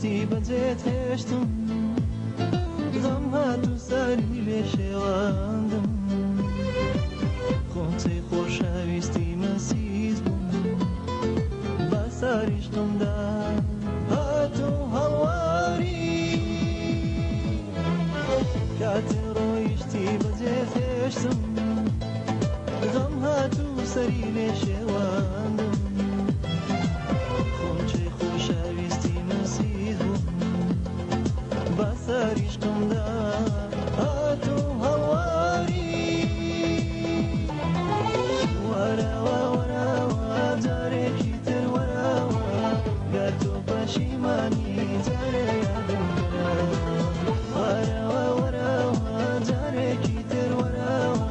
ویستی بەجێت هێشتم غەم هاتوو سەری لێ شێواندم خۆنچەی خۆشەویستی مەسیز بووم بە ساریشتمدا هاتوو هەڵواری کاتێ ڕۆیشتی بەجێت هێشتم غەم هاتوو سەری لێ شێواندم خۆنچەی خۆشەویستی مەسیز بووم بە ساریشتمدا هاتوو هەڵواری وەرەوە وەرەوە جارێکی تر وەرەوە گەر تۆ پەشیمانی جارێ یادم کرا وەرەوە وەرەوە جارێکی تر وەرەوە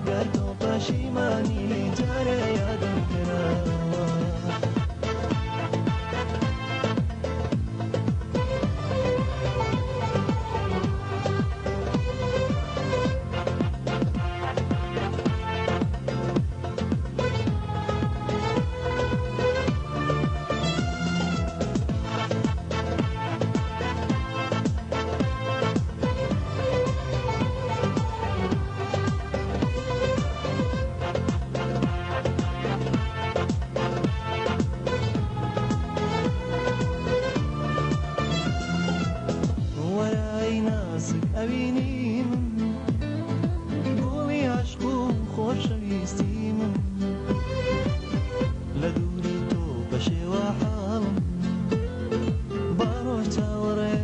گەر تۆ پەشیمانی جارێ یادم کراوە وەرای ناسک ئەوینی من گوڵی عەشق و خۆشەویستی من لە دووری تۆ بە شێوە حاڵم با ڕۆژ چاوەڕێ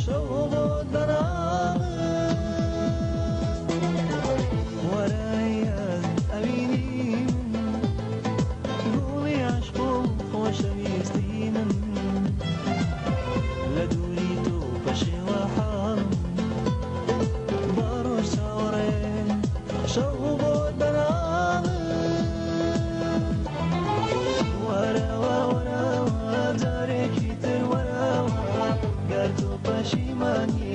شەو بۆ دەناڵم وەرای ئەوینی من گوڵی عەشق و خۆشەویستی من لە دووری تۆ بە شێوە حاڵم با ڕۆژ چاوەڕێ شەو بۆ دەناڵم وەرەوە وەرەوە جارێکی تر وەرەوە گەر تۆ پەشیمانی